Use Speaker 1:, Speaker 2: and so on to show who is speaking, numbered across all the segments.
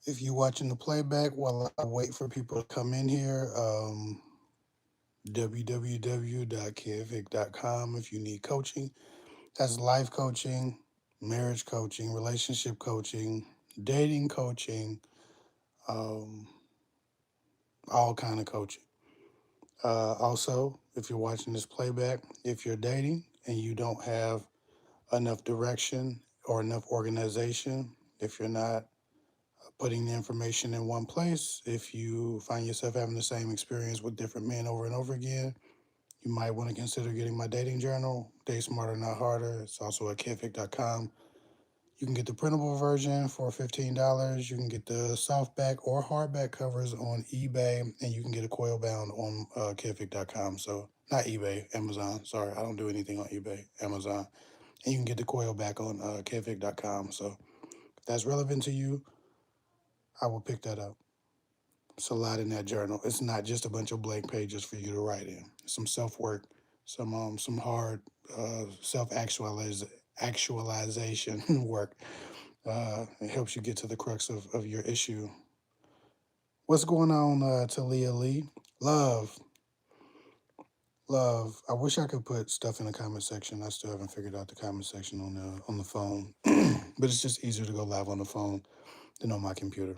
Speaker 1: If you're watching the playback while I wait for people to come in here, www.kevhick.com if you need coaching. That's life coaching, marriage coaching, relationship coaching, dating coaching, um, all kind of coaching. Also, if you're watching this playback, if you're dating and you don't have enough direction or enough organization, if you're not putting the information in one place, if you find yourself having the same experience with different men over and over again, you might want to consider getting my dating journal, Date Smarter Not Harder. It's also at kevhick.com. You can get the printable version for $15. You can get the softback or hardback covers on eBay, and you can get a coil bound on kevhick.com. So, not eBay, Amazon. Sorry, I don't do anything on eBay, Amazon. And you can get the coil back on kevhick.com. So, if that's relevant to you, I will pick that up. It's a lot in that journal. It's not just a bunch of blank pages for you to write in. Some self work, some hard self actualization work. It helps you get to the crux of your issue. What's going on, Talia Lee? Love, love. I wish I could put stuff in the comment section. I still haven't figured out the comment section on the phone, but it's just easier to go live on the phone than on my computer.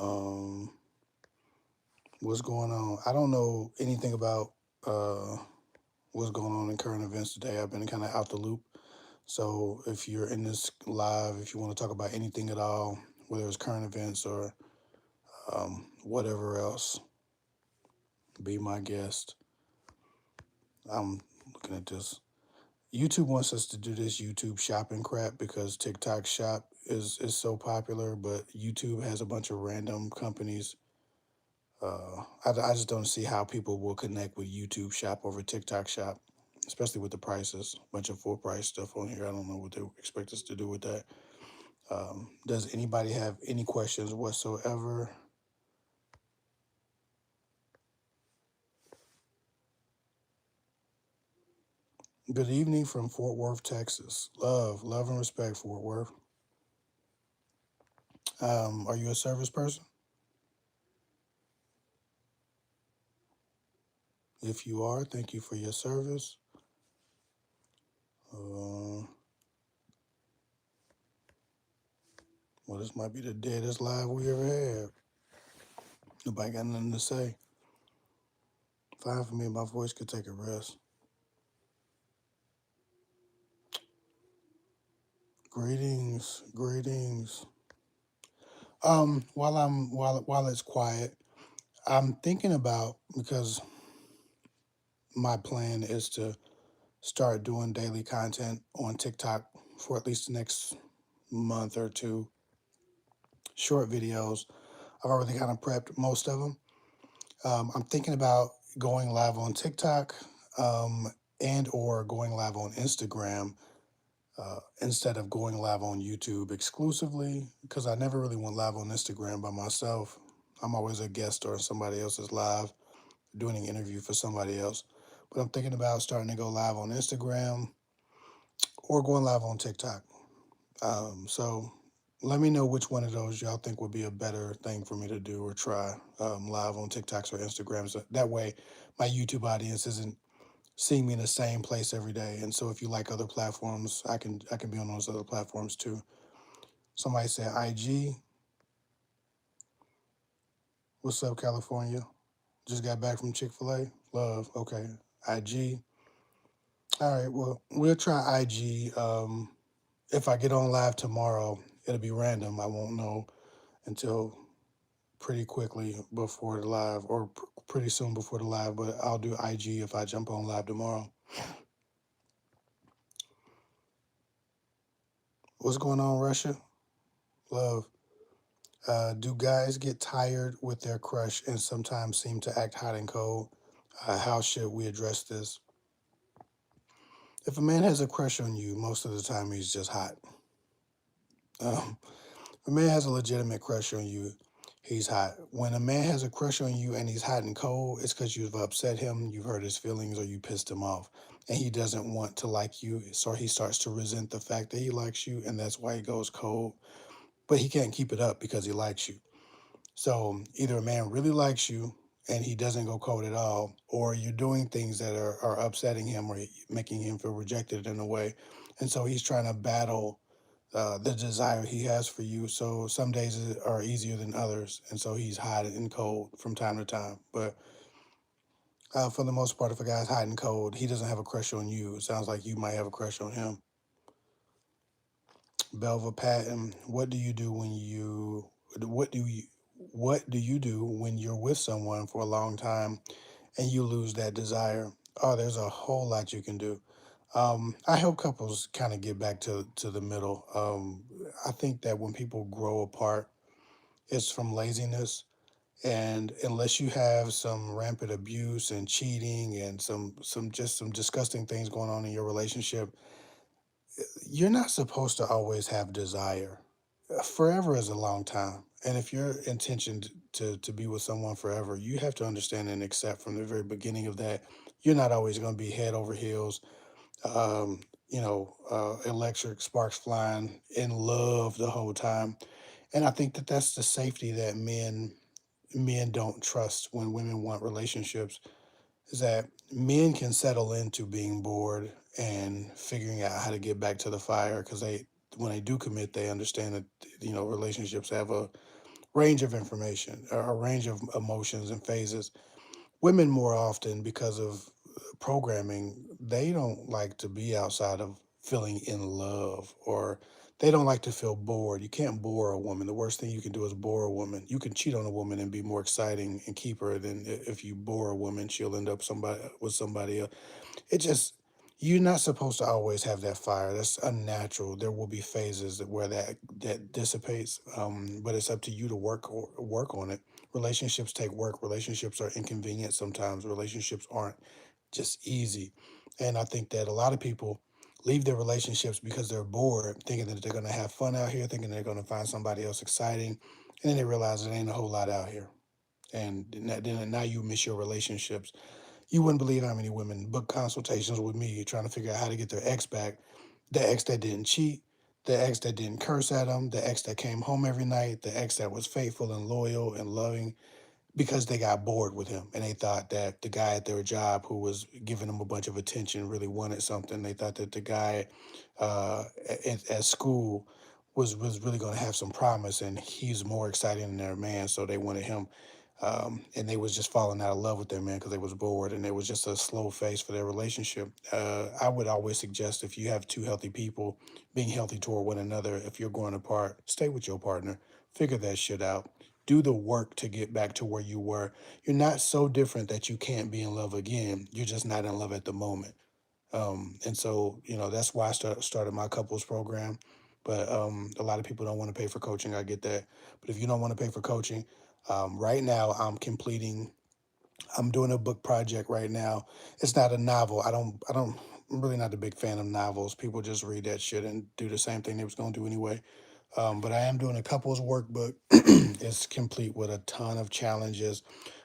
Speaker 1: Um, what's going on? I don't know anything about uh, what's going on in current events today. I've been kind of out the loop. So if you're in this live, if you want to talk about anything at all, whether it's current events or whatever else, be my guest. I'm looking at this. YouTube wants us to do this YouTube shopping crap because TikTok Shop is so popular, but YouTube has a bunch of random companies. I just don't see how people will connect with YouTube Shop over TikTok Shop, especially with the prices. A bunch of full price stuff on here. I don't know what they expect us to do with that. Does anybody have any questions whatsoever? Good evening from Fort Worth, Texas. Love and respect, Fort Worth. Are you a service person? If you are, thank you for your service. Uh, well, this might be the deadest live we ever had. Nobody got nothing to say. Fine for me, my voice could take a rest. Greetings, greetings. While it's quiet, I'm thinking about because my plan is to start doing daily content on TikTok for at least the next month or two. Short videos. I've already kind of prepped most of them. I'm thinking about going live on TikTok um, and or going live on Instagram instead of going live on YouTube exclusively because I never really went live on Instagram by myself. I'm always a guest or somebody else's live doing an interview for somebody else. But I'm thinking about starting to go live on Instagram or going live on TikTok. So let me know which one of those y'all think would be a better thing for me to do or try live on TikToks or Instagrams. That way, my YouTube audience isn't seeing me in the same place every day. And so, if you like other platforms, I can be on those other platforms too. Somebody said IG. What's up, California? Just got back from Chick-fil-A. Love. Okay. IG. All right. Well, we'll try IG. If I get on live tomorrow, it'll be random. I won't know until pretty quickly before the live or pretty soon before the live, but I'll do IG if I jump on live tomorrow. What's going on, Russia? Love. Do guys get tired with their crush and sometimes seem to act hot and cold? How should we address this? If a man has a crush on you, most of the time he's just hot. Um, if a man has a legitimate crush on you, he's hot. When a man has a crush on you and he's hot and cold, it's because you've upset him, you've hurt his feelings, or you pissed him off. And he doesn't want to like you, so he starts to resent the fact that he likes you, and that's why he goes cold. but he can't keep it up because he likes you. So either a man really likes you and he doesn't go cold at all, or you're doing things that are upsetting him or making him feel rejected in a way. And so he's trying to battle the desire he has for you. So some days are easier than others. And so he's hot and cold from time to time. But for the most part, if a guy's hot and cold, he doesn't have a crush on you. It sounds like you might have a crush on him. Belva Patton, what do you what do you do when you're with someone for a long time and you lose that desire? Oh, there's a whole lot you can do. I help couples kind of get back to the middle. I think that when people grow apart, it's from laziness. And unless you have some rampant abuse and cheating and some disgusting things going on in your relationship, you're not supposed to always have desire. Forever is a long time. And if your intention to be with someone forever, you have to understand and accept from the very beginning of that, you're not always going to be head over heels, um, electric sparks flying, in love the whole time. And I think that that's the safety that men don't trust when women want relationships, is that men can settle into being bored and figuring out how to get back to the fire, because they when they do commit, they understand that relationships have a range of information, a range of emotions and phases. Women more often, because of programming, they don't like to be outside of feeling in love, or they don't like to feel bored. You can't bore a woman. The worst thing you can do is bore a woman. You can cheat on a woman and be more exciting and keep her than if you bore a woman, she'll end up somebody with somebody else. It just, you're not supposed to always have that fire. That's unnatural. There will be phases where that dissipates, but it's up to you to work on it. Relationships take work. Relationships are inconvenient sometimes. Relationships aren't just easy, and I think that a lot of people leave their relationships because they're bored, thinking that they're going to have fun out here, thinking they're going to find somebody else exciting, and then they realize there ain't a whole lot out here, and then now you miss your relationships. You wouldn't believe how many women book consultations with me trying to figure out how to get their ex back. The ex that didn't cheat, the ex that didn't curse at them, the ex that came home every night, the ex that was faithful and loyal and loving, because they got bored with him and they thought that the guy at their job who was giving them a bunch of attention really wanted something. They thought that the guy at school was really going to have some promise, and he's more exciting than their man, so they wanted him. And they was just falling out of love with their man because they was bored, and it was just a slow phase for their relationship. I would always suggest, if you have two healthy people being healthy toward one another, if you're going apart, stay with your partner, figure that shit out, do the work to get back to where you were. You're not so different that you can't be in love again. You're just not in love at the moment. And so, that's why I started my couples program. But a lot of people don't want to pay for coaching. I get that. But if you don't want to pay for coaching, right now I'm doing a book project right now. It's not a novel. I'm really not a big fan of novels. People just read that shit and do the same thing they was going to do anyway. But I am doing a couples workbook. It's complete with a ton of challenges,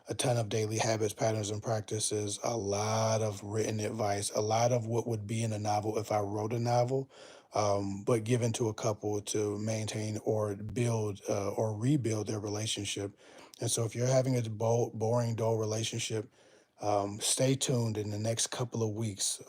Speaker 1: a ton of daily habits, patterns, and practices, a lot of written advice, a lot of what would be in a novel if I wrote a novel, but given to a couple to maintain or build or rebuild their relationship. And so if you're having a boring, dull relationship, stay tuned in the next couple of weeks.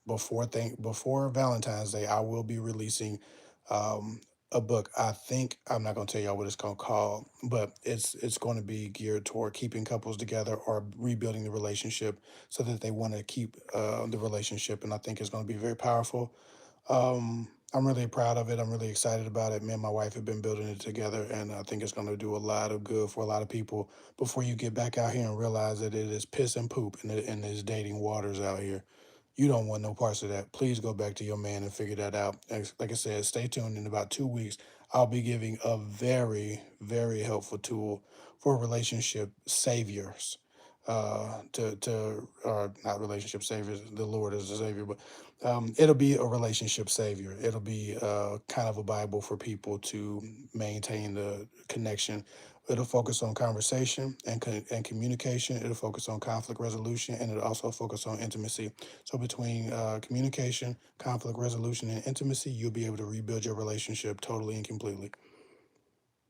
Speaker 1: Before Valentine's Day, I will be releasing um, a book. I think I'm not going to tell y'all what it's going to call, but it's going to be geared toward keeping couples together or rebuilding the relationship so that they want to keep the relationship. And I think it's going to be very powerful. I'm really proud of it. I'm really excited about it. Me and my wife have been building it together, and I think it's going to do a lot of good for a lot of people before you get back out here and realize that it is piss and poop in this dating waters out here. You don't want no parts of that. Please go back to your man and figure that out. Like I said, stay tuned. In about 2 weeks, I'll be giving a very, very helpful tool for relationship saviors. Or not relationship saviors. The Lord is the savior, but it'll be a relationship savior. It'll be kind of a Bible for people to maintain the connection. It'll focus on conversation and communication. It'll focus on conflict resolution, and it'll also focus on intimacy. So between communication, conflict resolution, and intimacy, you'll be able to rebuild your relationship totally and completely.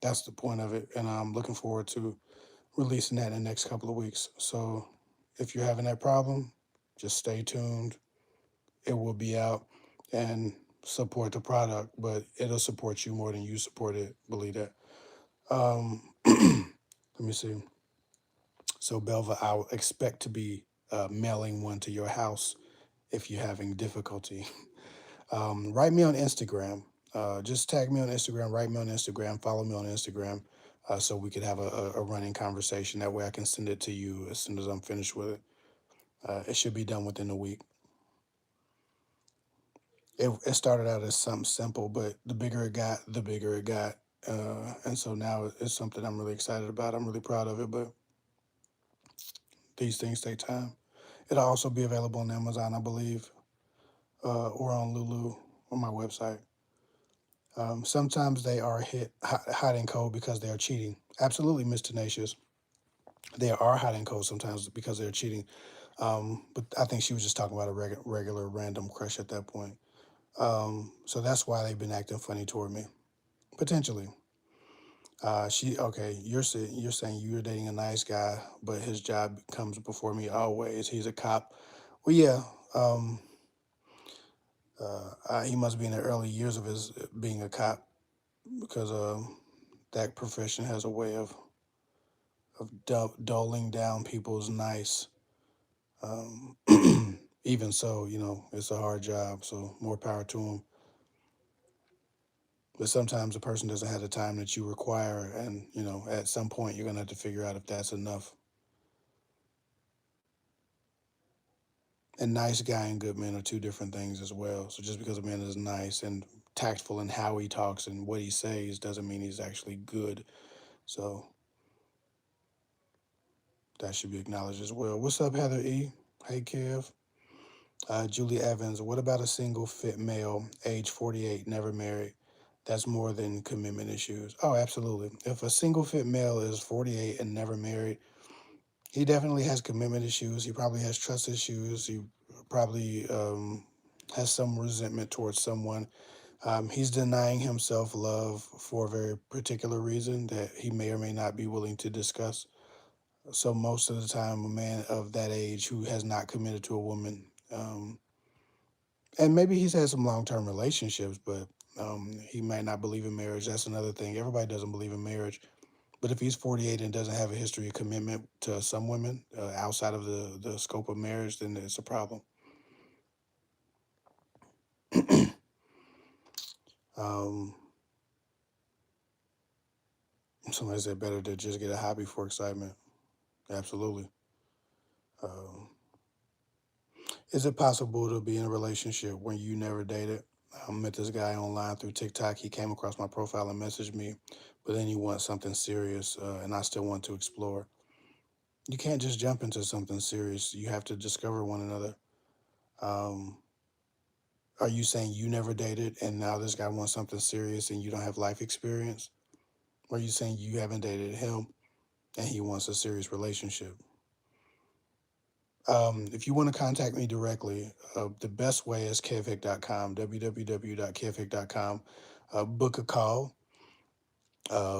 Speaker 1: That's the point of it, and I'm looking forward to releasing that in the next couple of weeks. So if you're having that problem, just stay tuned. It will be out, and support the product, but it'll support you more than you support it. Believe that. Let me see. So Belva, I would expect to be mailing one to your house if you're having difficulty. Write me on Instagram. Just tag me on Instagram, write me on Instagram, follow me on Instagram, so we could have a running conversation. That way I can send it to you as soon as I'm finished with it. It should be done within a week. It started out as something simple, but the bigger it got, the bigger it got. And so now it's something I'm really excited about. I'm really proud of it, but these things take time. It'll also be available on Amazon, I believe, or on Lulu on my website. Sometimes they are hot and cold because they are cheating. Absolutely, Miss Tenacious. They are hot and cold sometimes because they're cheating. But I think she was just talking about a regular random crush at that point. So that's why they've been acting funny toward me. Potentially. She okay. You're saying you're dating a nice guy, but his job comes before me always. He's a cop. Well, yeah. Um, he must be in the early years of his being a cop because that profession has a way of doling down people's nice. Um, Even so, it's a hard job, so more power to him. But sometimes a person doesn't have the time that you require, and at some point you're gonna have to figure out if that's enough. And nice guy and good man are two different things as well. So just because a man is nice and tactful in how he talks and what he says doesn't mean he's actually good. So that should be acknowledged as well. What's up, Heather E? Hey, Kev. Julie Evans, what about a single fit male, age 48, never married? That's more than commitment issues. Oh, absolutely. If a single fit male is 48 and never married, he definitely has commitment issues. He probably has trust issues. He probably has some resentment towards someone. He's denying himself love for a very particular reason that he may or may not be willing to discuss. So, most of the time, a man of that age who has not committed to a woman, and maybe he's had some long term relationships, but he might not believe in marriage. That's another thing. Everybody doesn't believe in marriage. But if he's 48 and doesn't have a history of commitment to some women outside of the scope of marriage, then it's a problem. um, Somebody said better to just get a hobby for excitement. Absolutely. Um, is it possible to be in a relationship when you never dated? I met this guy online through TikTok. He came across my profile and messaged me, but then he wants something serious, and I still want to explore. You can't just jump into something serious. You have to discover one another. Um, are you saying you never dated and now this guy wants something serious and you don't have life experience? Or are you saying you haven't dated him and he wants a serious relationship? If you want to contact me directly, the best way is kevhick.com, www.kevhick.com. Book a call.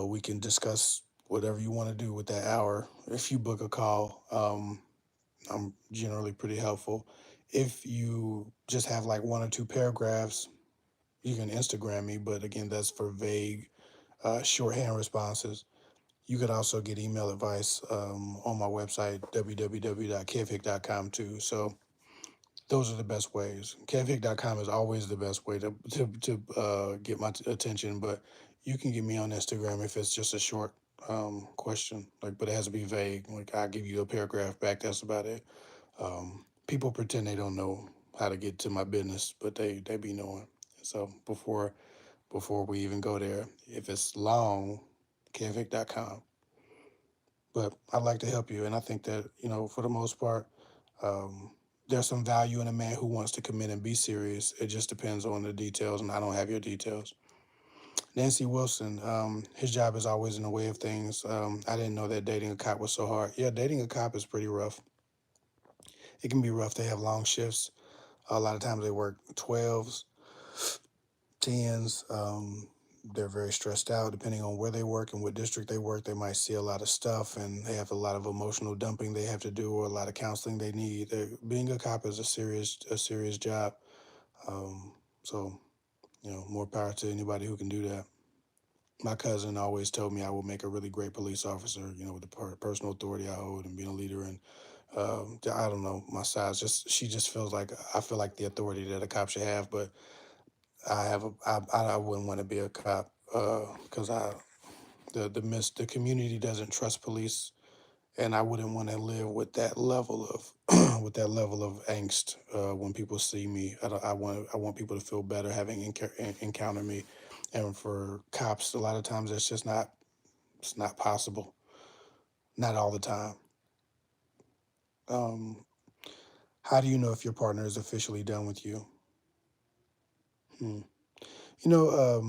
Speaker 1: We can discuss whatever you want to do with that hour. If you book a call, I'm generally pretty helpful. If you just have like one or two paragraphs, you can Instagram me, but again, that's for vague, shorthand responses. You could also get email advice on my website, www.kevhick.com, too. So those are the best ways. Kevhick.com is always the best way to get my attention, but you can get me on Instagram if it's just a short question, like, but it has to be vague. Like, I'll give you a paragraph back. That's about it. People pretend they don't know how to get to my business, but they be knowing. So before we even go there, if it's long, kevhick.com. But I'd like to help you, and I think that for the most part, um, there's some value in a man who wants to commit and be serious. It just depends on the details, and I don't have your details. Nancy Wilson, his job is always in the way of things. I didn't know that dating a cop was so hard. Yeah, dating a cop is pretty rough. It can be rough. They have long shifts. A lot of times they work 12s, 10s. they're very stressed out. Depending on where they work and what district they work, they might see a lot of stuff, and they have a lot of emotional dumping they have to do, or a lot of counseling they need. Being a cop is a serious job. Um, so more power to anybody who can do that. My cousin always told me I would make a really great police officer. With the personal authority I hold and being a leader. And I don't know my size. Just she just feels like I feel like the authority that a cop should have, but I wouldn't want to be a cop because the community doesn't trust police, and I wouldn't want to live with that level of with that level of angst when people see me. I want people to feel better having encountered me, and for cops, a lot of times that's just not it's not possible. Not all the time. Um, how do you know if your partner is officially done with you? Hmm.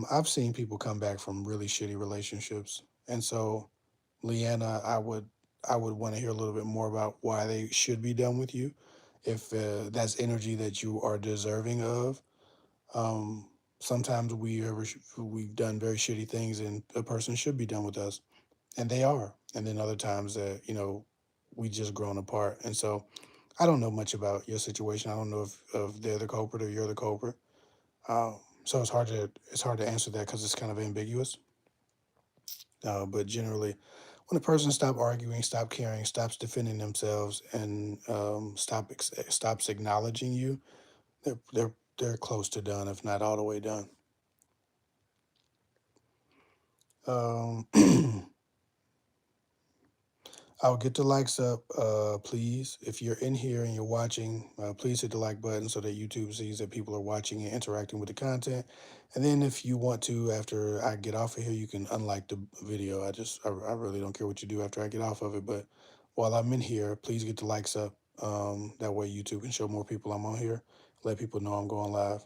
Speaker 1: I've seen people come back from really shitty relationships, and so Leanna, I would want to hear a little bit more about why they should be done with you, if that's energy that you are deserving of. Um, Sometimes we've done very shitty things, and a person should be done with us, and they are. And then other times that we just grown apart, and so I don't know much about your situation. I don't know if they're the culprit or you're the culprit. So it's hard to answer that because it's kind of ambiguous. But generally, when a person stops arguing, stop caring, stops defending themselves, and stops acknowledging you, they're close to done, if not all the way done. Um, I'll get the likes up, please. If you're in here and you're watching, please hit the like button so that YouTube sees that people are watching and interacting with the content. And then if you want to, after I get off of here, you can unlike the video. I really don't care what you do after I get off of it. But while I'm in here, please get the likes up. That way YouTube can show more people I'm on here. Let people know I'm going live.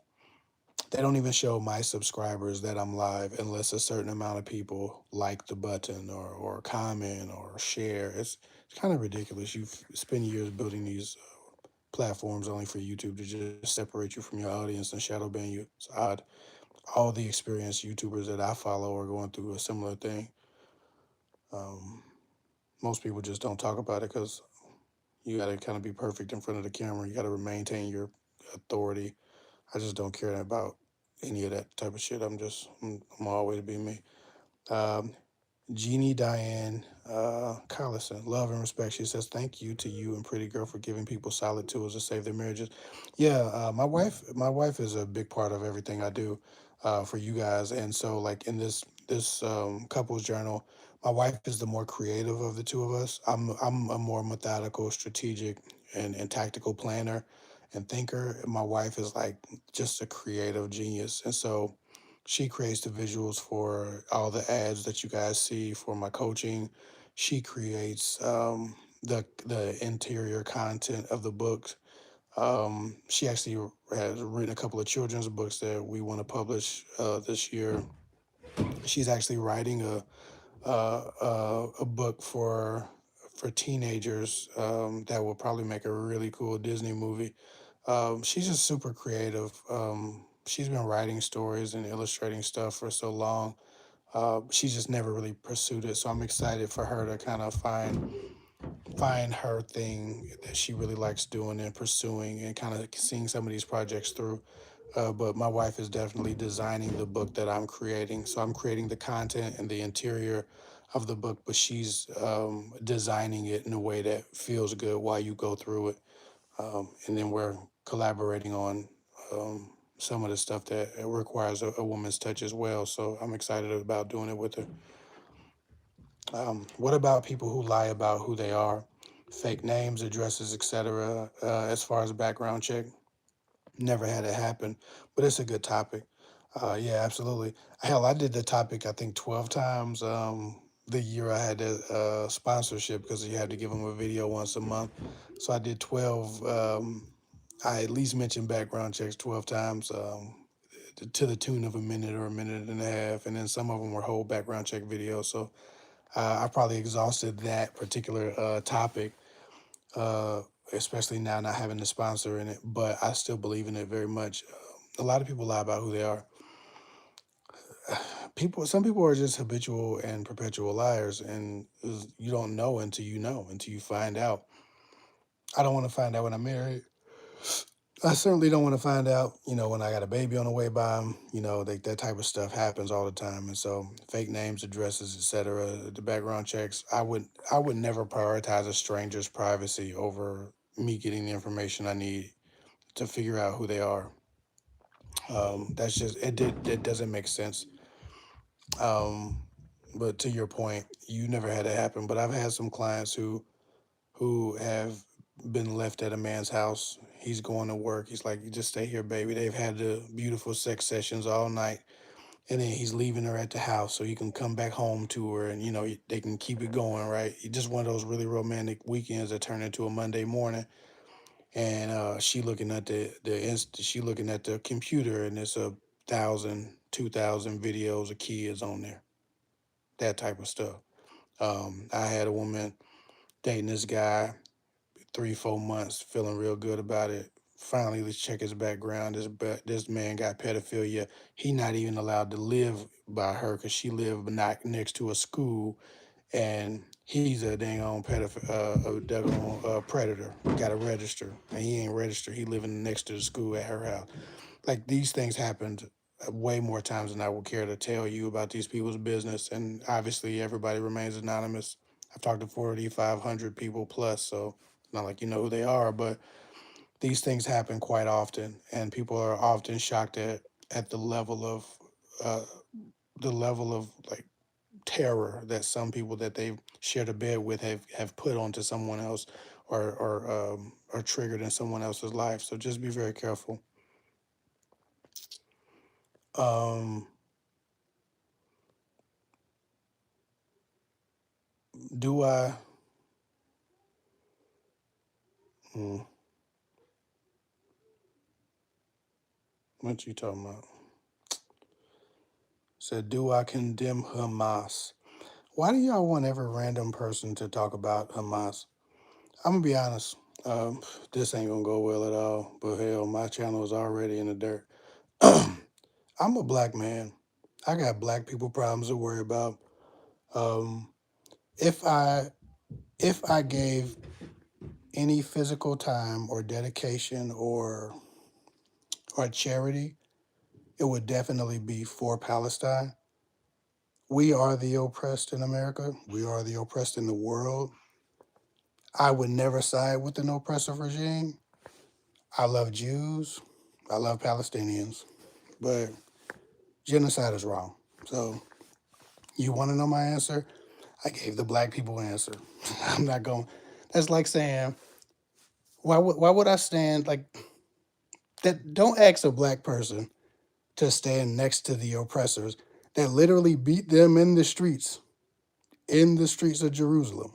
Speaker 1: They don't even show my subscribers that I'm live unless a certain amount of people like the button or comment or share. It's kind of ridiculous. You've spent years building these platforms only for YouTube to just separate you from your audience and shadow ban you. It's odd. All the experienced YouTubers that I follow are going through a similar thing. Um, Most people just don't talk about it because you got to kind of be perfect in front of the camera. You got to maintain your authority. I just don't care about any of that type of shit. I'm always be me. Um, Jeannie Diane Collison, love and respect. She says, "Thank you to you and Pretty Girl for giving people solid tools to save their marriages." Yeah, my wife is a big part of everything I do for you guys, and so like in this couples journal, my wife is the more creative of the two of us. I'm a more methodical, strategic, and tactical planner and thinker. My wife is like just a creative genius, and so she creates the visuals for all the ads that you guys see for my coaching. She creates the interior content of the books. She actually has written a couple of children's books that we want to publish this year. She's actually writing a book for teenagers that will probably make a really cool Disney movie. She's just super creative. She's been writing stories and illustrating stuff for so long. She just never really pursued it. So I'm excited for her to kind of find her thing that she really likes doing and pursuing and kind of seeing some of these projects through. But my wife is definitely designing the book that I'm creating. So I'm creating the content and the interior of the book, but she's designing it in a way that feels good while you go through it. And then we're collaborating on some of the stuff that requires a woman's touch as well. So I'm excited about doing it with her. What about people who lie about who they are, fake names, addresses, etc. As far as a background check? Never had it happen, but it's a good topic. Yeah, absolutely. Hell, I did the topic I think 12 times. The year I had the sponsorship because you had to give them a video once a month, so I did 12. I at least mentioned background checks 12 times. To the tune of a minute or a minute and a half, and then some of them were whole background check videos. So I probably exhausted that particular topic, uh, especially now not having the sponsor in it. But I still believe in it very much. A lot of people lie about who they are. Some people are just habitual and perpetual liars, and you don't know until you find out. I don't want to find out when I'm married. I certainly don't want to find out, when I got a baby on the way by them. That type of stuff happens all the time, and so fake names, addresses, etc. The background checks. I would never prioritize a stranger's privacy over me getting the information I need to figure out who they are. That's just it. It doesn't make sense. Um, but to your point, you never had it happen. But I've had some clients who have been left at a man's house. He's going to work. He's like, "You just stay here, baby." They've had the beautiful sex sessions all night, and then he's leaving her at the house so he can come back home to her, and they can keep it going, right? Just one of those really romantic weekends that turn into a Monday morning, and she looking at the computer, and there's 1,000, 2,000 videos of kids on there, that type of stuff. I had a woman dating this guy 3, 4 months, feeling real good about it. Finally, let's check his background. This man got pedophilia. He not even allowed to live by her because she lived not next to a school, and he's a dang on a daggone predator. Got to register, and he ain't registered. He living next to the school at her house. Like, these things happened way more times than I would care to tell you about these people's business. And obviously, everybody remains anonymous. I've talked to 4,500 people plus, so it's not like you know who they are, but these things happen quite often, and people are often shocked at uh, the level of like terror that some people that they've shared a bed with have put onto someone else, or are triggered in someone else's life. So just be very careful. Um, do I? Hmm, what you talking about? Said, do I condemn Hamas? Why do y'all want every random person to talk about Hamas? I'm gonna be honest. Um, this ain't gonna go well at all. But hell, my channel is already in the dirt. I'm a black man. I got black people problems to worry about. Um, if I if I gave any physical time or dedication or charity, it would definitely be for Palestine. We are the oppressed in America. We are the oppressed in the world. I would never side with an oppressive regime. I love Jews. I love Palestinians. But genocide is wrong. So, you want to know my answer? I gave the black people answer. I'm not going. That's like saying, why would I stand like that? Don't ask a black person to stand next to the oppressors that literally beat them in the streets of Jerusalem.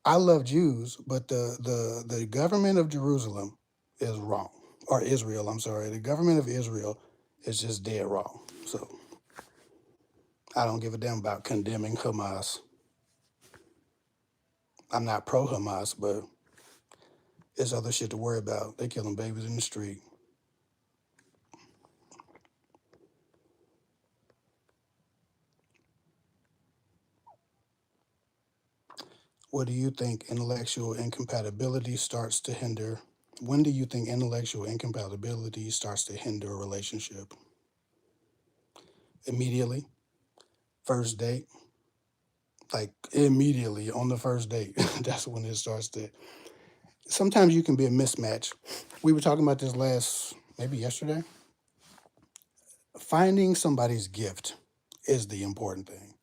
Speaker 1: I love Jews, but the government of Jerusalem is wrong. Or Israel, I'm sorry. The government of Israel is just dead wrong. So I don't give a damn about condemning Hamas. I'm not pro Hamas, but there's other shit to worry about. They killing babies in the street. What do you think intellectual incompatibility starts to hinder? When do you think intellectual incompatibility starts to hinder a relationship? Immediately, first date, like immediately on the first date. That's when it starts to. Sometimes you can be a mismatch. We were talking about this maybe yesterday. Finding somebody's gift is the important thing.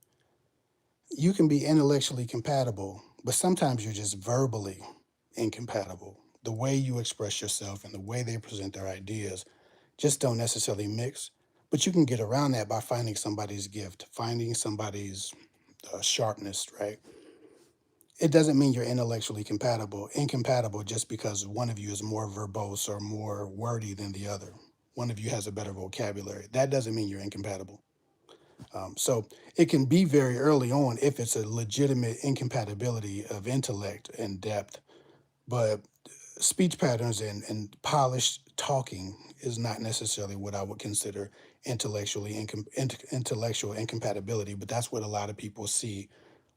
Speaker 1: You can be intellectually compatible, but sometimes you're just verbally incompatible. The way you express yourself and the way they present their ideas just don't necessarily mix. But you can get around that by finding somebody's gift, finding somebody's sharpness, right? It doesn't mean you're intellectually compatible, incompatible just because one of you is more verbose or more wordy than the other. One of you has a better vocabulary. That doesn't mean you're incompatible. So it can be very early on if it's a legitimate incompatibility of intellect and depth, but speech patterns and polished talking is not necessarily what I would consider intellectual incompatibility, but that's what a lot of people see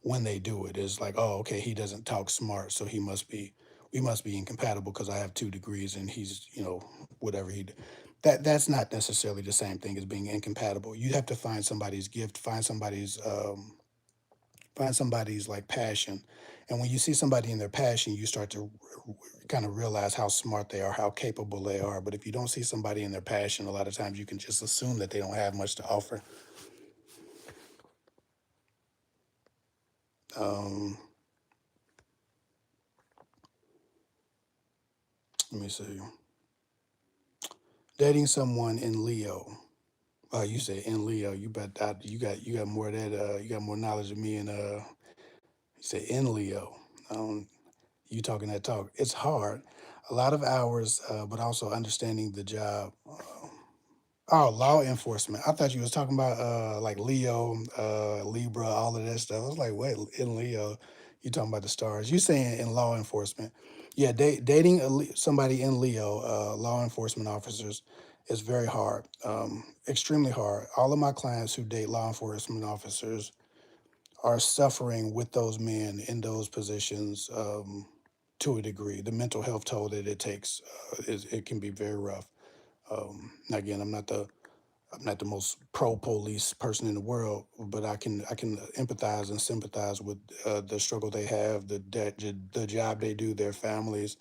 Speaker 1: when they do it. Is like, oh, okay, he doesn't talk smart, so we must be incompatible because I have 2 degrees and he's, whatever he. That's not necessarily the same thing as being incompatible. You have to find somebody's gift, find somebody's like passion, and when you see somebody in their passion, you start to kind of realize how smart they are, how capable they are. But if you don't see somebody in their passion, a lot of times you can just assume that they don't have much to offer. um Let me see. Dating someone in Leo. You say in Leo. You got more of that. You got more knowledge of me. And you say in Leo. Um, you talking that talk. It's hard. A lot of hours, but also understanding the job. Oh, law enforcement. I thought you was talking about like Leo, Libra, all of that stuff. I was like, wait, in Leo, you talking about the stars? You saying in law enforcement? Yeah, dating somebody in Leo, law enforcement officers, is very hard, extremely hard. All of my clients who date law enforcement officers are suffering with those men in those positions, to a degree. The mental health toll that it takes, it can be very rough. Again, I'm not the most pro police person in the world, but I can empathize and sympathize with the struggle they have, the job they do, their families.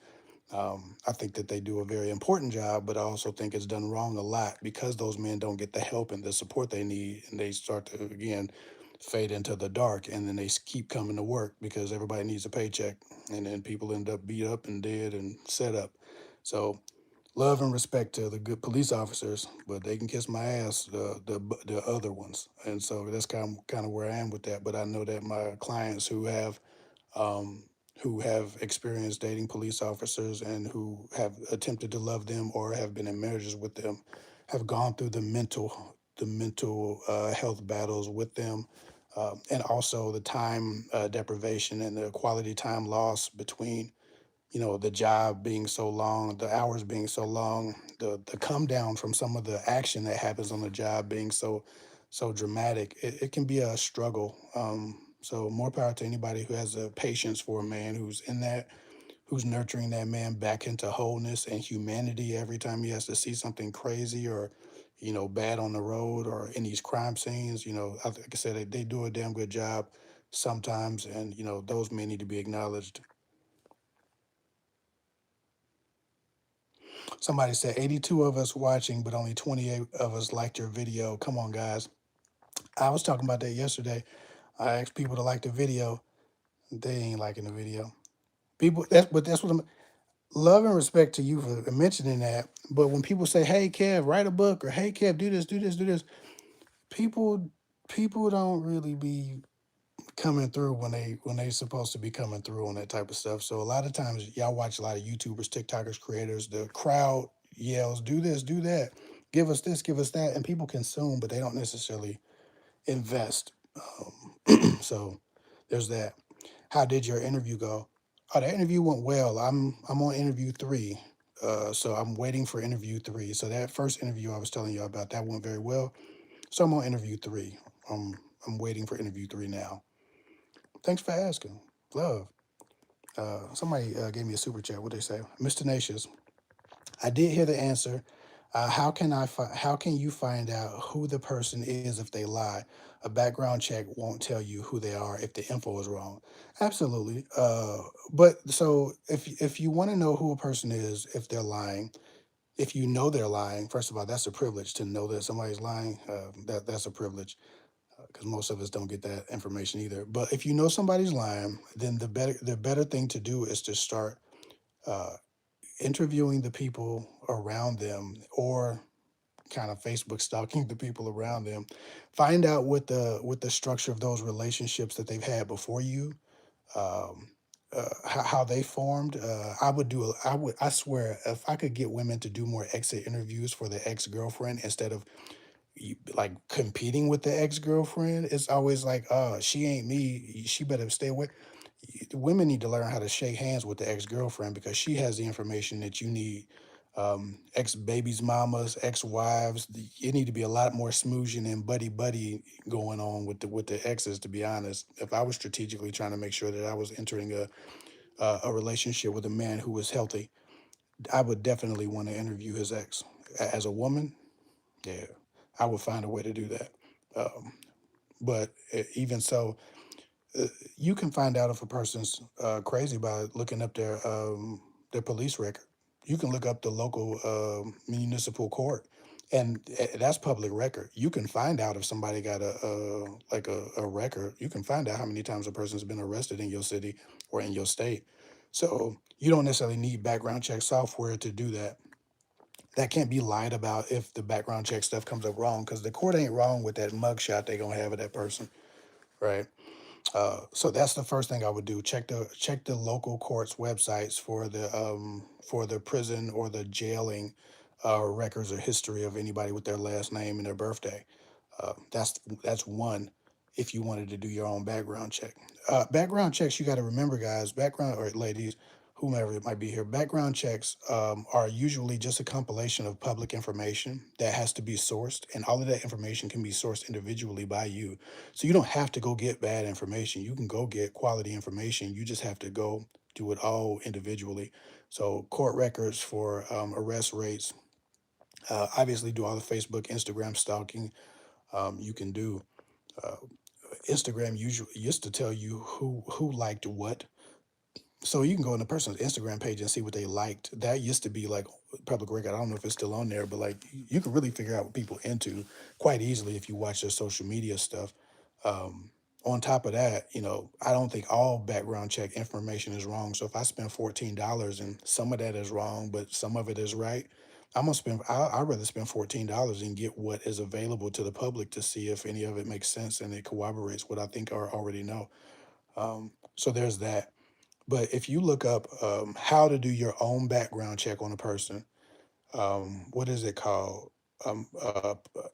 Speaker 1: I think that they do a very important job, but I also think it's done wrong a lot because those men don't get the help and the support they need, and they start to again fade into the dark, and then they keep coming to work because everybody needs a paycheck, and then people end up beat up and dead and set up. So love and respect to the good police officers, but they can kiss my ass, the other ones. And so that's kind of where I am with that. But I know that my clients um, who have experienced dating police officers and who have attempted to love them or have been in marriages with them have gone through the mental health battles with them. And also the time deprivation and the quality time loss between the job being so long, the hours being so long, the come down from some of the action that happens on the job being so dramatic. It can be a struggle. So more power to anybody who has a patience for a man who's nurturing that man back into wholeness and humanity every time he has to see something crazy or bad on the road or in these crime scenes. Like I said, they do a damn good job sometimes, and those men need to be acknowledged. Somebody said 82 of us watching, but only 28 of us liked your video. Come on, guys. I was talking about that yesterday. I asked people to like the video. They ain't liking the video. That's what I'm. Love and respect to you for mentioning that. But when people say, "Hey, Kev, write a book," or "Hey, Kev, do this, do this, do this," people people don't really be coming through when they supposed to be coming through on that type of stuff. So a lot of times y'all watch a lot of YouTubers, TikTokers, creators, the crowd yells, do this, do that, give us this, give us that, and people consume, but they don't necessarily invest. So there's that. How did your interview go? Oh, the interview went well. I'm on interview three. So I'm waiting for interview three. So that first interview I was telling you about, that went very well. So I'm on interview three. I'm waiting for interview three now. Thanks for asking. Love. Somebody gave me a super chat. What they say? Mr. Tenacious. I did hear the answer. How can you find out who the person is if they lie? A background check won't tell you who they are if the info is wrong. Absolutely. But so if you want to know who a person is if they're lying, if you know they're lying, first of all, that's a privilege to know that somebody's lying. That's a privilege because most of us don't get that information either. But if you know somebody's lying, then the better thing to do is to start uh, interviewing the people around them, or kind of Facebook stalking the people around them. Find out what the structure of those relationships that they've had before you. Um, how they formed. I swear, if I could get women to do more exit interviews for the ex girlfriend instead of like competing with the ex girlfriend. It's always like, she ain't me. She better stay away. Women need to learn how to shake hands with the ex girlfriend because she has the information that you need ex babies, mamas, ex wives. It need to be a lot more smooching and buddy buddy going on with the exes. To be honest, if I was strategically trying to make sure that I was entering a relationship with a man who was healthy, I would definitely want to interview his ex. As a woman, yeah, I would find a way to do that. Um, but even so, uh, you can find out if a person's crazy by looking up their police record. You can look up the local municipal court, and that's public record. You can find out if somebody got a record. You can find out how many times a person's been arrested in your city or in your state. So you don't necessarily need background check software to do that. That can't be lied about if the background check stuff comes up wrong, because the court ain't wrong with that mugshot they gonna have of that person, right? So that's the first thing I would do. Check the local courts websites for the prison or the jailing records or history of anybody with their last name and their birthday. That's one. If you wanted to do your own background check, background checks, you got to remember, guys, background or ladies, whomever it might be here, background checks are usually just a compilation of public information that has to be sourced, and all of that information can be sourced individually by you. So you don't have to go get bad information. You can go get quality information. You just have to go do it all individually. So court records for arrest rates, obviously do all the Facebook, Instagram stalking. You can do uh, Instagram usually used to tell you who liked what, so you can go on the person's Instagram page and see what they liked. That used to be like public record. I don't know if it's still on there, but like you can really figure out what people into quite easily if you watch their social media stuff. Um, on top of that, I don't think all background check information is wrong. So if I spend $14 and some of that is wrong, but some of it is right, I'm gonna spend. I'd rather spend $14 and get what is available to the public to see if any of it makes sense and it corroborates what I think or already know. So there's that. But if you look up how to do your own background check on a person, what is it called?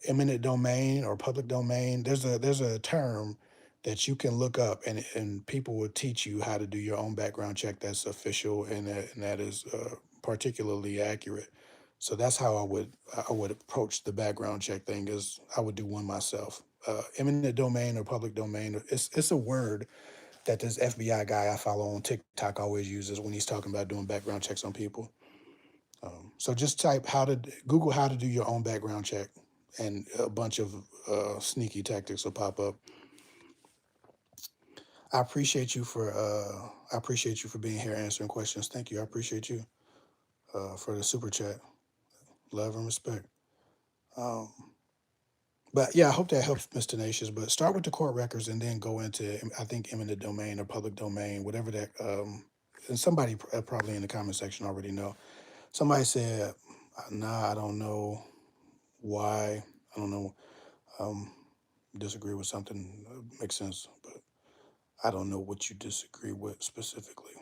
Speaker 1: Eminent domain or public domain. There's a term that you can look up, and people will teach you how to do your own background check that's official and that is particularly accurate. So that's how I would approach the background check thing. Is I would do one myself. Eminent domain or public domain. It's a word that this FBI guy I follow on TikTok always uses when he's talking about doing background checks on people. So just type Google how to do your own background check, and a bunch of sneaky tactics will pop up. I appreciate you for being here answering questions. Thank you. I appreciate you for the super chat. Love and respect. Um, but yeah, I hope that helps, Miss Tenacious. But start with the court records and then go into, I think, eminent domain or public domain, whatever that. And somebody probably in the comment section already know. Somebody said, "Nah, I don't know why. I don't know. Um, disagree with something. Makes sense, but I don't know what you disagree with specifically.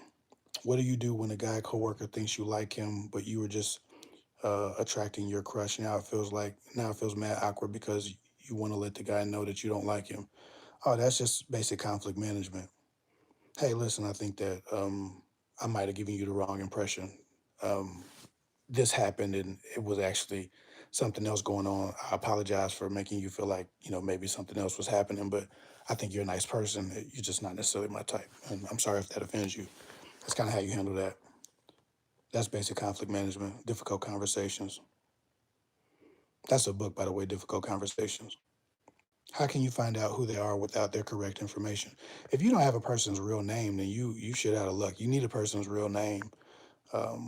Speaker 1: What do you do when a guy coworker thinks you like him, but you were just attracting your crush? Now it feels mad awkward because you want to let the guy know that you don't like him. Oh, that's just basic conflict management. Hey, listen, I think that I might have given you the wrong impression. Um, this happened and it was actually something else going on. I apologize for making you feel like, maybe something else was happening, but I think you're a nice person. You're just not necessarily my type. And I'm sorry if that offends you. That's kind of how you handle that. That's basic conflict management, difficult conversations. That's a book, by the way, Difficult Conversations. How can you find out who they are without their correct information? If you don't have a person's real name, then you shit out of luck. You need a person's real name.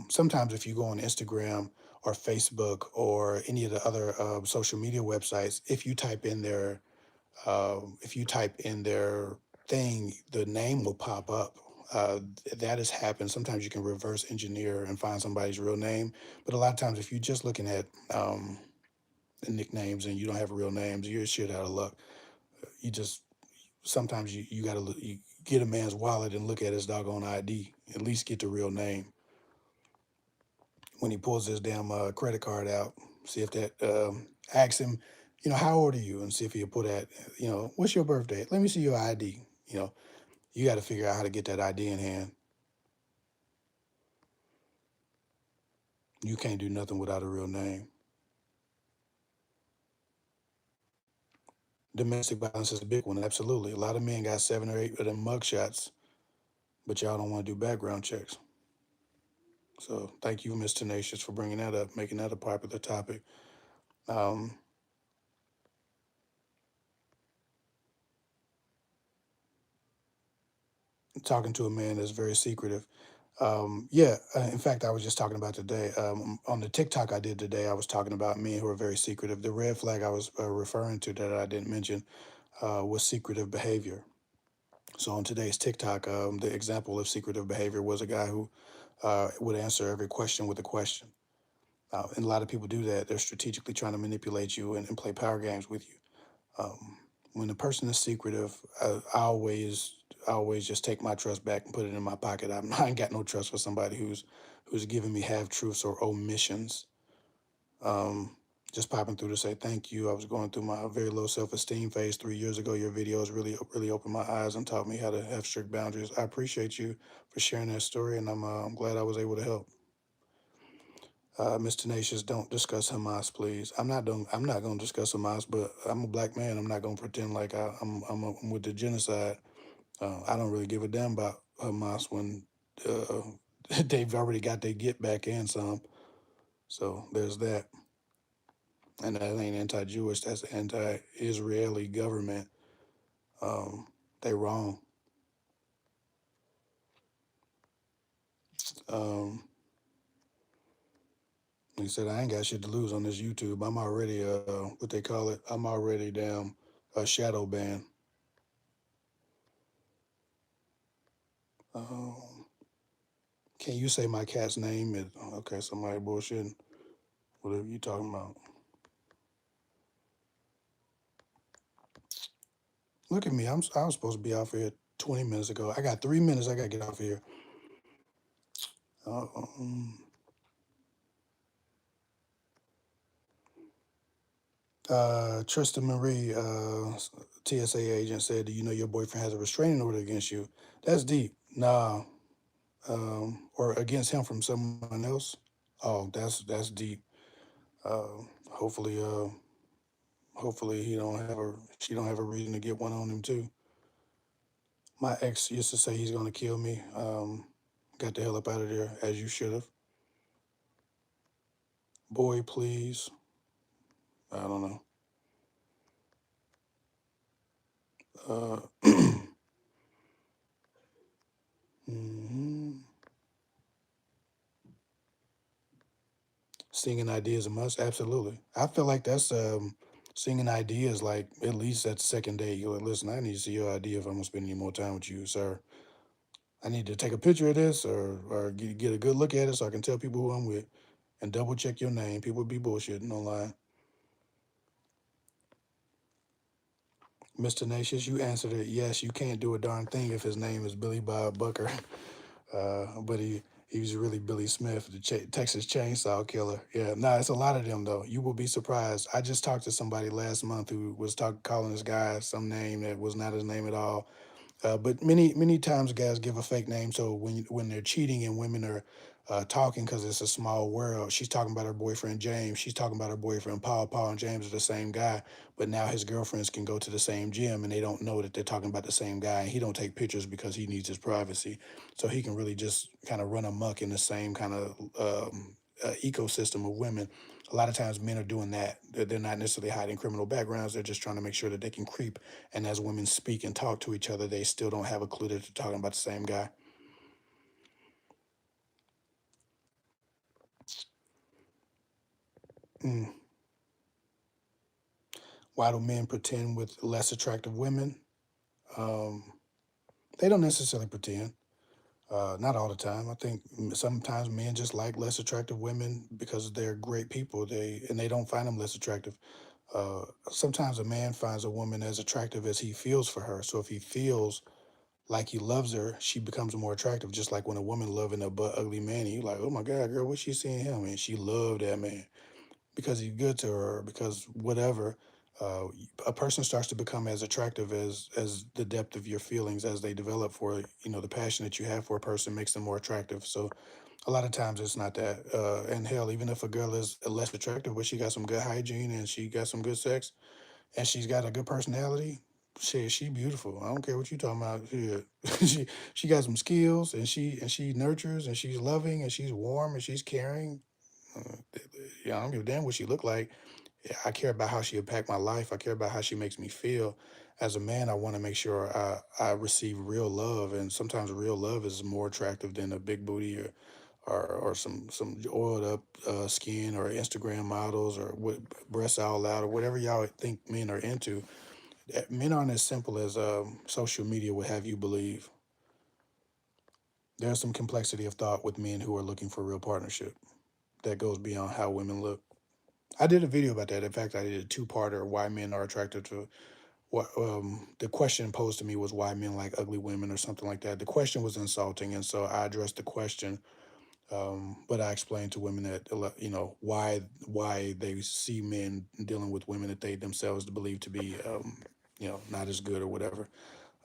Speaker 1: Sometimes if you go on Instagram or Facebook or any of the other social media websites, if you type in their thing, the name will pop up. That has happened. Sometimes you can reverse engineer and find somebody's real name, but a lot of times if you're just looking at the nicknames and you don't have real names, you're shit out of luck. You just sometimes you gotta you get a man's wallet and look at his doggone ID. At least get the real name. When he pulls his damn credit card out, see if that asks him, how old are you, and see if he'll put that, what's your birthday? Let me see your ID. You know, you got to figure out how to get that ID in hand. You can't do nothing without a real name. Domestic violence is a big one, absolutely. A lot of men got 7 or 8 of them mugshots, but y'all don't want to do background checks. So thank you, Miss Tenacious, for bringing that up, making that a popular topic. Um, Talking to a man that's very secretive. Yeah, in fact, I was just talking about today on the TikTok I did today. I was talking about men who are very secretive. The red flag I was referring to that I didn't mention was secretive behavior. So on today's TikTok, the example of secretive behavior was a guy who would answer every question with a question. And a lot of people do that. They're strategically trying to manipulate you and play power games with you. Um, when the person is secretive, I always just take my trust back and put it in my pocket. I ain't got no trust for somebody who's giving me half truths or omissions. Um, just popping through to say thank you. I was going through my very low self esteem phase 3 years ago. Your videos really opened my eyes and taught me how to have strict boundaries. I appreciate you for sharing that story, and I'm glad I was able to help. Miss Tenacious, don't discuss Hamas, please. I'm not going to discuss Hamas, but I'm a black man. I'm not going to pretend like I'm with the genocide. I don't really give a damn about Hamas when uh, they've already got their get back and some. So there's that, and that ain't anti-Jewish. That's anti-Israeli government. Um, they wrong. Um, he said I ain't got shit to lose on this YouTube. I'm already what they call it. I'm already damn shadow banned. Um, can you say my cat's name? Okay, somebody bullshitting. Whatever you talking about. Look at me. I was supposed to be off here 20 minutes ago. I got 3 minutes. I got to get off here. Um, Tristan Marie, TSA agent, said, "Do you know your boyfriend has a restraining order against you?" That's deep. Nah. Or against him from someone else. Oh, that's deep. Uh, hopefully, hopefully she don't have a reason to get one on him too. My ex used to say he's gonna kill me. Got the hell up out of there, as you should have. Boy, please. I don't know. Mhm. Singing ideas a must. Absolutely. I feel like that's singing ideas like at least at the second date. You're like, listen, I need to see your idea if I'm gonna spend any more time with you, sir. I need to take a picture of this or get a good look at it so I can tell people who I'm with and double check your name. People be bullshitting online. Mr. Tenacious, you answered it. Yes, you can't do a darn thing if his name is Billy Bob Bucker, but he was really Billy Smith, the Texas Chainsaw Killer. Yeah, nah, it's a lot of them though. You will be surprised. I just talked to somebody last month who was calling this guy some name that was not his name at all. But many times guys give a fake name. So when they're cheating and women are talking because it's a small world, she's talking about her boyfriend James. She's talking about her boyfriend Paul. Paul and James are the same guy, but now his girlfriends can go to the same gym and they don't know that they're talking about the same guy. And he don't take pictures because he needs his privacy, so he can really just kind of run amok in the same kind of ecosystem of women. A lot of times men are doing that. They're not necessarily hiding criminal backgrounds. They're just trying to make sure that they can creep, and as women speak and talk to each other, they still don't have a clue that they're talking about the same guy. Mm. Why do men pretend with less attractive women? Um, they don't necessarily pretend. Not all the time. I think sometimes men just like less attractive women because they're great people. They don't find them less attractive. Sometimes a man finds a woman as attractive as he feels for her. So if he feels like he loves her, she becomes more attractive. Just like when a woman loving a butt ugly man, you like, oh my God, girl, what's she seeing him? And she loved that man because he's good to her, or because whatever. Uh, a person starts to become as attractive as the depth of your feelings as they develop for the passion that you have for a person makes them more attractive. So A lot of times it's not that. And hell, even if a girl is less attractive, but she got some good hygiene and she got some good sex and she's got a good personality, shit, she beautiful. I don't care what you talking about. Shit. she got some skills and she nurtures and she's loving and she's warm and she's caring. Uh, yeah, I don't give a damn what she look like. Yeah, I care about how she impact my life. I care about how she makes me feel. As a man, I want to make sure I receive real love, and sometimes real love is more attractive than a big booty or some oiled up skin or Instagram models or what breasts all out or whatever y'all think men are into. Men aren't as simple as social media would have you believe. There's some complexity of thought with men who are looking for real partnership that goes beyond how women look. I did a video about that. In fact, I did a two-parter: why men are attracted to what. The question posed to me was why men like ugly women or something like that. The question was insulting, and so I addressed the question. But I explained to women that why they see men dealing with women that they themselves believe to be not as good or whatever.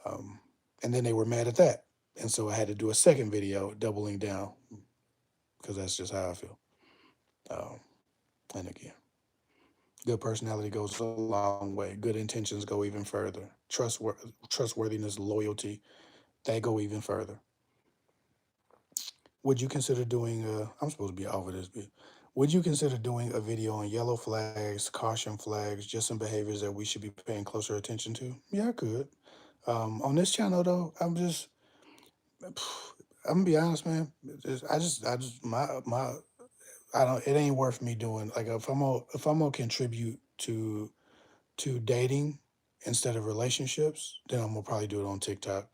Speaker 1: Um, and then they were mad at that, and so I had to do a second video doubling down because that's just how I feel. Um, and again. Good personality goes a long way. Good intentions go even further. Trustworthiness, loyalty, they go even further. Would you consider doing? I'm supposed to be over this bit. Would you consider doing a video on yellow flags, caution flags, just some behaviors that we should be paying closer attention to? Yeah, I could. On this channel though, I'm gonna be honest, man. My I don't. It ain't worth me doing. Like if I'm gonna contribute to dating instead of relationships, then I'm gonna probably do it on TikTok.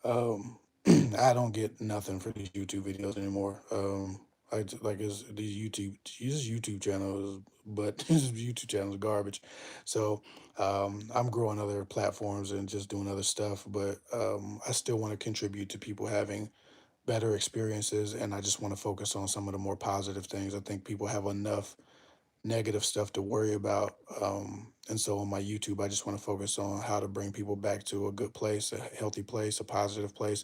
Speaker 1: Um, I don't get nothing for these YouTube videos anymore. Like it's these YouTube channels, but this YouTube channel is garbage. So I'm growing other platforms and just doing other stuff, but I still want to contribute to people having better experiences, and I just want to focus on some of the more positive things. I think people have enough negative stuff to worry about. And so on my YouTube, I just want to focus on how to bring people back to a good place, a healthy place, a positive place.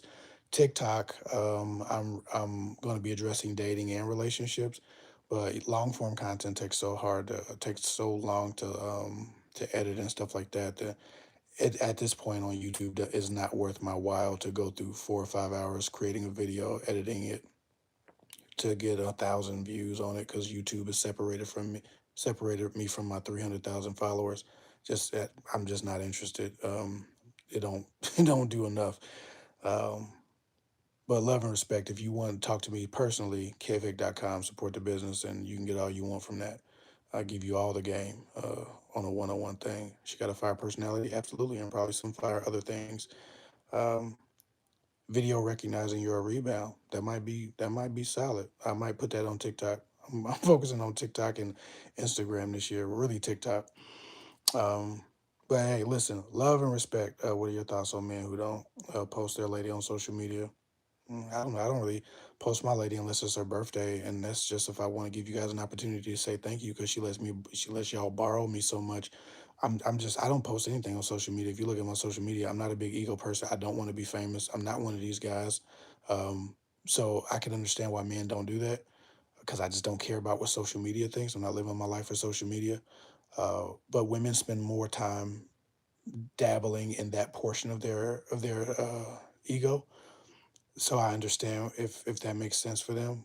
Speaker 1: TikTok, I'm going to be addressing dating and relationships, but long form content takes so long to edit and stuff like that. That at this point on YouTube, that is not worth my while to go through 4 or 5 hours creating a video, editing it, to get 1,000 views on it because YouTube is separated me from my 300,000 followers. I'm just not interested. It don't it don't do enough. Um, but love and respect. If you want to talk to me personally, kevhick.com, support the business, and you can get all you want from that. I give you all the game on a one-on-one thing. She got a fire personality, absolutely, and probably some fire other things. Um, Video recognizing you're a rebound. That might be solid. I might put that on TikTok. I'm focusing on TikTok and Instagram this year. Really TikTok. Um, but hey, listen, love and respect. What are your thoughts on men who don't post their lady on social media? I don't know. I don't really post my lady unless it's her birthday, and that's just if I want to give you guys an opportunity to say thank you because she lets y'all borrow me so much. I don't post anything on social media. If you look at my social media, I'm not a big ego person. I don't want to be famous. I'm not one of these guys. Um, so I can understand why men don't do that because I just don't care about what social media thinks. I'm not living my life for social media. But women spend more time dabbling in that portion of their ego, so I understand if that makes sense for them.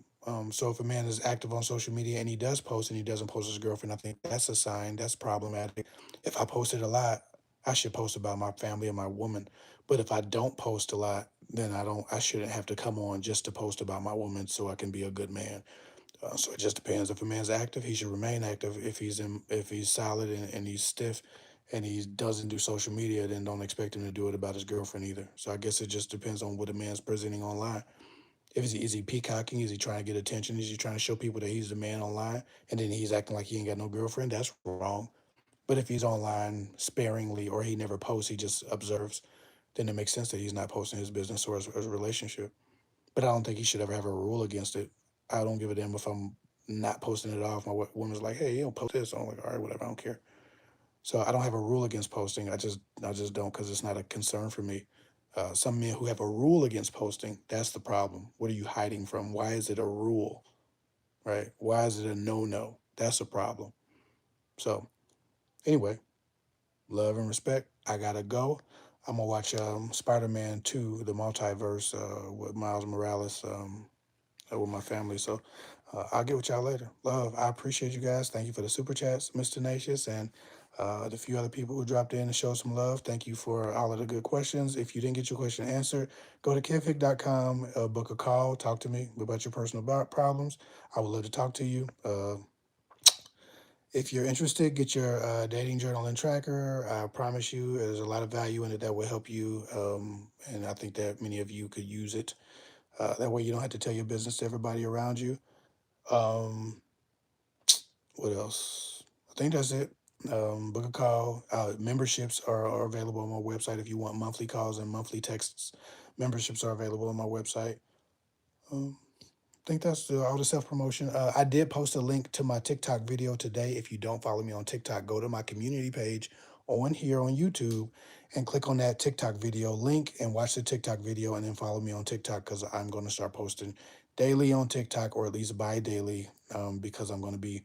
Speaker 1: So if a man is active on social media and he does post and he doesn't post his girlfriend, I think that's a sign that's problematic. If I posted a lot, I should post about my family and my woman. But if I don't post a lot, then I shouldn't have to come on just to post about my woman so I can be a good man. So it just depends. If a man's active, he should remain active. If he's solid and he's stiff and he doesn't do social media, then don't expect him to do it about his girlfriend either. So I guess it just depends on what a man's presenting online. Is he peacocking? Is he trying to get attention? Is he trying to show people that he's the man online and then he's acting like he ain't got no girlfriend? That's wrong. But if he's online sparingly or he never posts, he just observes, then it makes sense that he's not posting his business or his relationship. But I don't think he should ever have a rule against it. I don't give a damn if I'm not posting it off. My woman's like, hey, you don't post this. So I'm like, all right, whatever, I don't care. So I don't have a rule against posting. I just don't because it's not a concern for me. Some men who have a rule against posting, that's the problem. What are you hiding from? Why is it a rule, right? Why is it a no-no? That's a problem. So anyway, love and respect. I gotta go. I'm gonna watch Spider-Man 2, the multiverse with Miles Morales with my family. So I'll get with y'all later. Love. I appreciate you guys. Thank you for the super chats, Mr. Tenacious, and the few other people who dropped in and showed some love. Thank you for all of the good questions. If you didn't get your question answered, go to kevhick.com, book a call, talk to me about your personal problems. I would love to talk to you. If you're interested, get your dating journal and tracker. I promise you, there's a lot of value in it that will help you. And I think that many of you could use it. That way, you don't have to tell your business to everybody around you. Um, what else? I think that's it. Book a call. Memberships are available on my website if you want monthly calls and monthly texts. Memberships are available on my website. Um, think that's all the self promotion. I did post a link to my TikTok video today. If you don't follow me on TikTok, go to my community page on here on YouTube and click on that TikTok video link and watch the TikTok video and then follow me on TikTok because I'm going to start posting daily on TikTok or at least bi-daily because I'm going to be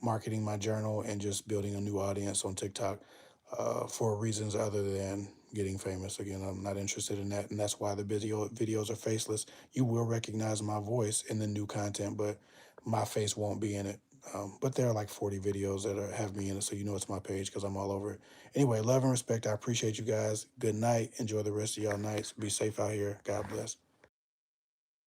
Speaker 1: marketing my journal and just building a new audience on TikTok for reasons other than getting famous. Again, I'm not interested in that, and that's why the videos are faceless. You will recognize my voice in the new content, but my face won't be in it. But there are like 40 videos that have me in it, so you know it's my page because I'm all over it. Anyway, love and respect. I appreciate you guys. Good night. Enjoy the rest of y'all nights. Be safe out here. God bless.